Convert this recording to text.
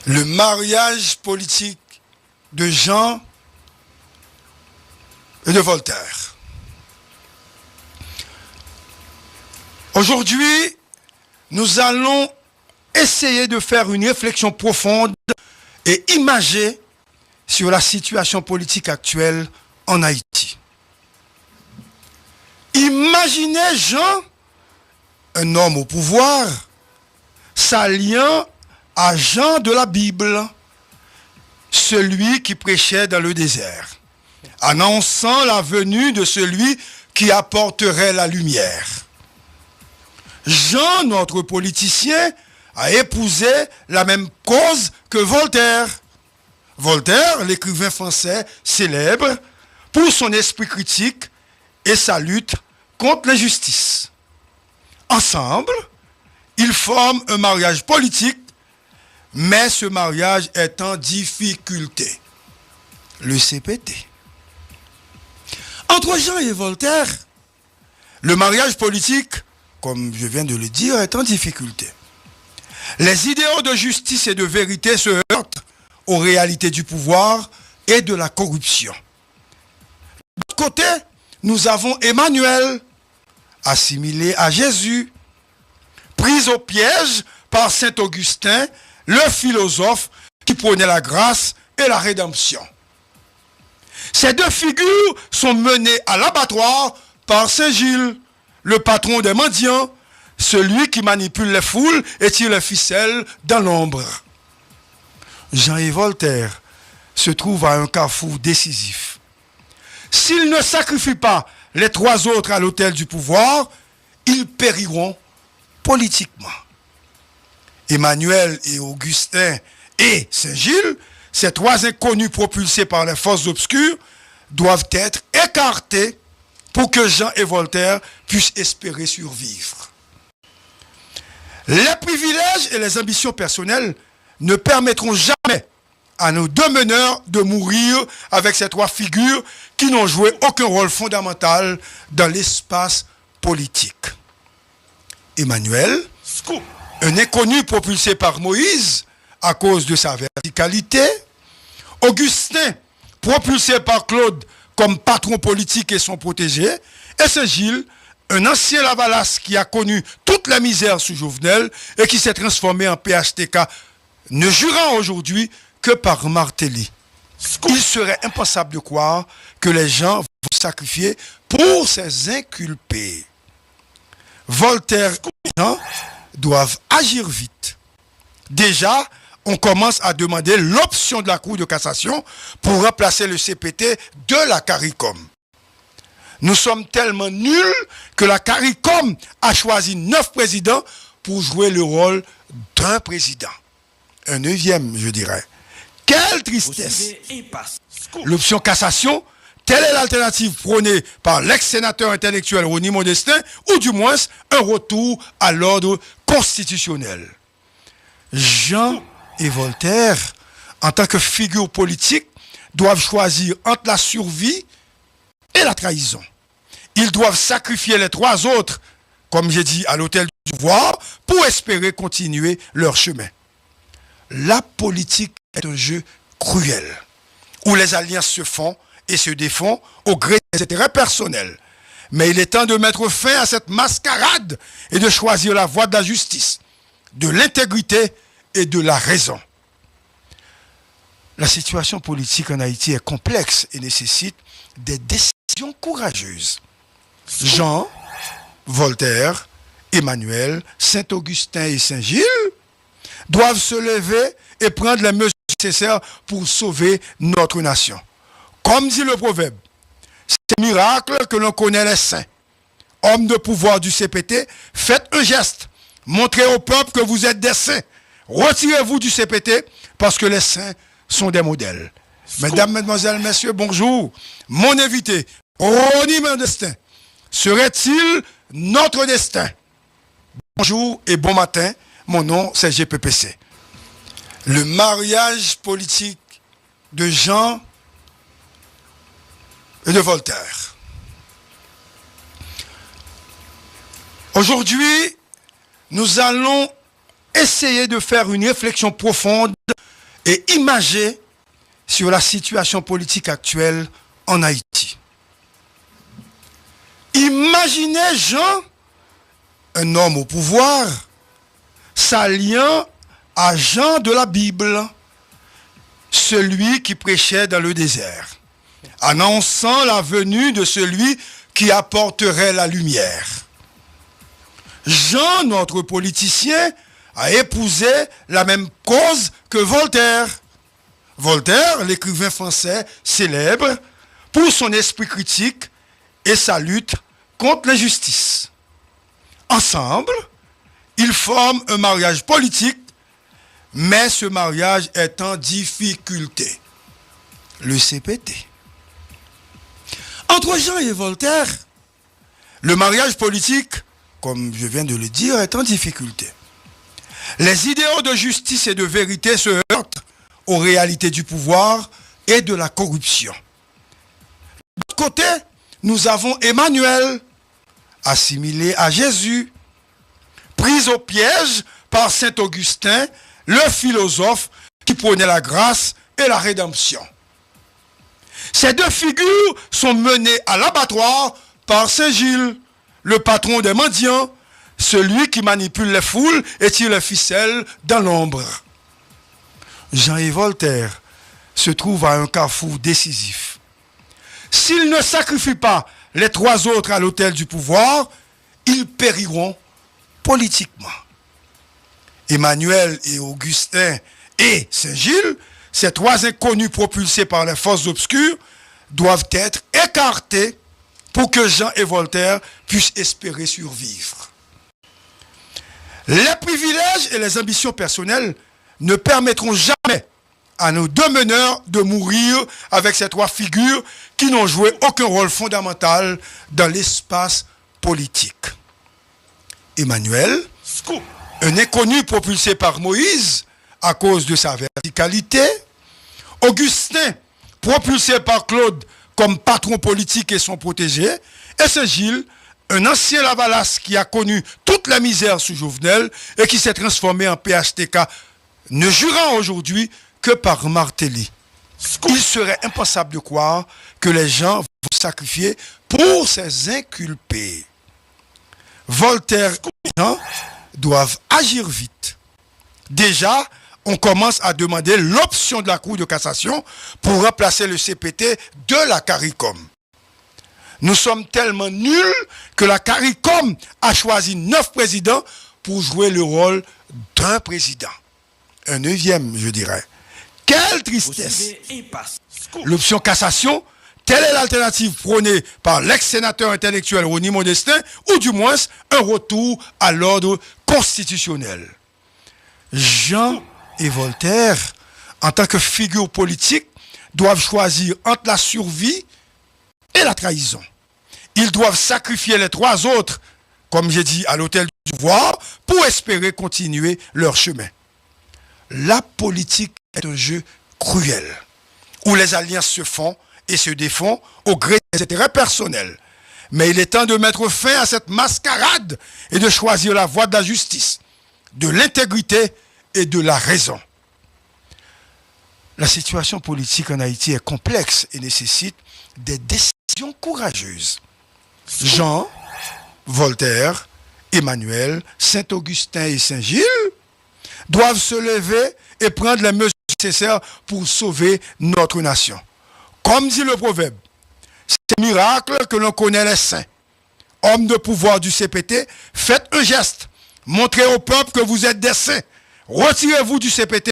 Le mariage politique de Jean et de Voltaire. Aujourd'hui, nous allons essayer de faire une réflexion profonde et imagée sur la situation politique actuelle en Haïti. Imaginez Jean, un homme au pouvoir, s'alliant à Jean de la Bible, celui qui prêchait dans le désert, annonçant la venue de celui qui apporterait la lumière. Jean, notre politicien, a épousé la même cause que Voltaire. Voltaire, l'écrivain français célèbre pour son esprit critique et sa lutte contre l'injustice. Ensemble, ils forment un mariage politique, mais ce mariage est en difficulté. Le CPT. Entre Jean et Voltaire, le mariage politique, comme je viens de le dire, est en difficulté. Les idéaux de justice et de vérité se heurtent aux réalités du pouvoir et de la corruption. De l'autre côté, nous avons Emmanuel, assimilé à Jésus, pris au piège par saint Augustin, le philosophe qui prônait la grâce et la rédemption. Ces deux figures sont menées à l'abattoir par saint Gilles, le patron des mendiants, celui qui manipule les foules et tire les ficelles dans l'ombre. Jean et Voltaire se trouvent à un carrefour décisif. S'ils ne sacrifient pas les trois autres à l'autel du pouvoir, ils périront politiquement. Emmanuel et Augustin et Saint-Gilles, ces trois inconnus propulsés par les forces obscures, doivent être écartés pour que Jean et Voltaire puissent espérer survivre. Les privilèges et les ambitions personnelles ne permettront jamais à nos deux meneurs de mourir avec ces trois figures qui n'ont joué aucun rôle fondamental dans l'espace politique. Emmanuel, un inconnu propulsé par Moïse à cause de sa verticalité. Augustin, propulsé par Claude comme patron politique et son protégé. Et Saint-Gilles, un ancien Lavalas qui a connu toute la misère sous Jovenel et qui s'est transformé en PHTK, ne jurant aujourd'hui que par Martelly. Il serait impensable de croire que les gens vont sacrifier pour ces inculpés. Voltaire et Jean doivent agir vite. Déjà, on commence à demander l'option de la Cour de cassation pour remplacer le CPT de la CARICOM. Nous sommes tellement nuls que la CARICOM a choisi 9 présidents pour jouer le rôle d'un président. Un 9e, je dirais. Quelle tristesse! L'option cassation, telle est l'alternative prônée par l'ex-sénateur intellectuel Rony Modestin, ou du moins un retour à l'ordre constitutionnel. Jean et Voltaire, en tant que figure politique, doivent choisir entre la survie et la trahison. Ils doivent sacrifier les trois autres, comme j'ai dit, à l'autel du pouvoir, pour espérer continuer leur chemin. La politique est un jeu cruel, où les alliances se font et se défont au gré des intérêts personnels. Mais il est temps de mettre fin à cette mascarade et de choisir la voie de la justice, de l'intégrité et de la raison. La situation politique en Haïti est complexe et nécessite des décisions courageuses. Jean, Voltaire, Emmanuel, Saint-Augustin et Saint-Gilles doivent se lever et prendre les mesures nécessaires pour sauver notre nation. Comme dit le proverbe, c'est un miracle que l'on connaît les saints. Hommes de pouvoir du CPT, faites un geste. Montrez au peuple que vous êtes des saints. Retirez-vous du CPT parce que les saints sont des modèles. Mesdames, Mesdemoiselles, Messieurs, bonjour. Mon invité, Rony Modestin, serait-il notre destin? Bonjour et bon matin. Mon nom, c'est GPPC. Le mariage politique de Jean et de Voltaire. Aujourd'hui, nous allons essayer de faire une réflexion profonde et imagé sur la situation politique actuelle en Haïti. Imaginez Jean, un homme au pouvoir, s'alliant à Jean de la Bible, celui qui prêchait dans le désert, annonçant la venue de celui qui apporterait la lumière. Jean, notre politicien, a épousé la même cause que Voltaire. Voltaire, l'écrivain français célèbre pour son esprit critique et sa lutte contre l'injustice. Ensemble, ils forment un mariage politique, mais ce mariage est en difficulté. Le CPT. Entre Jean et Voltaire, le mariage politique, comme je viens de le dire, est en difficulté. Les idéaux de justice et de vérité se heurtent aux réalités du pouvoir et de la corruption. De l'autre côté, nous avons Emmanuel, assimilé à Jésus, pris au piège par saint Augustin, le philosophe qui prônait la grâce et la rédemption. Ces deux figures sont menées à l'abattoir par saint Gilles, le patron des mendiants, celui qui manipule les foules et tire les ficelles dans l'ombre. Jean et Voltaire se trouvent à un carrefour décisif. S'ils ne sacrifient pas les trois autres à l'autel du pouvoir, ils périront politiquement. Emmanuel et Augustin et Saint-Gilles, ces trois inconnus propulsés par les forces obscures, doivent être écartés pour que Jean et Voltaire puissent espérer survivre. Les privilèges et les ambitions personnelles ne permettront jamais à nos deux meneurs de mourir avec ces trois figures qui n'ont joué aucun rôle fondamental dans l'espace politique. Emmanuel, un inconnu propulsé par Moïse à cause de sa verticalité, Augustin, propulsé par Claude comme patron politique et son protégé, et Saint-Gilles, un ancien Lavalas qui a connu toute la misère sous Jovenel et qui s'est transformé en PHTK, ne jurant aujourd'hui que par Martelly. Il serait impensable de croire que les gens vont sacrifier pour ces inculpés. Voltaire et Jean doivent agir vite. Déjà, on commence à demander l'option de la Cour de cassation pour remplacer le CPT de la CARICOM. Nous sommes tellement nuls que la CARICOM a choisi 9 présidents pour jouer le rôle d'un président. Un 9e, je dirais. Quelle tristesse! L'option cassation, telle est l'alternative prônée par l'ex-sénateur intellectuel Rony Modestin, ou du moins un retour à l'ordre constitutionnel. Jean et Voltaire, en tant que figure politique, doivent choisir entre la survie et la trahison. Ils doivent sacrifier les trois autres, comme j'ai dit, à l'autel du pouvoir, pour espérer continuer leur chemin. La politique est un jeu cruel, où les alliances se font et se défont au gré des intérêts personnels. Mais il est temps de mettre fin à cette mascarade et de choisir la voie de la justice, de l'intégrité et de la raison. La situation politique en Haïti est complexe et nécessite des décisions courageuses. Jean, Voltaire, Emmanuel, Saint-Augustin et Saint-Gilles doivent se lever et prendre les mesures nécessaires pour sauver notre nation. Comme dit le proverbe, c'est un miracle que l'on connaît les saints. Hommes de pouvoir du CPT, faites un geste. Montrez au peuple que vous êtes des saints. Retirez-vous du CPT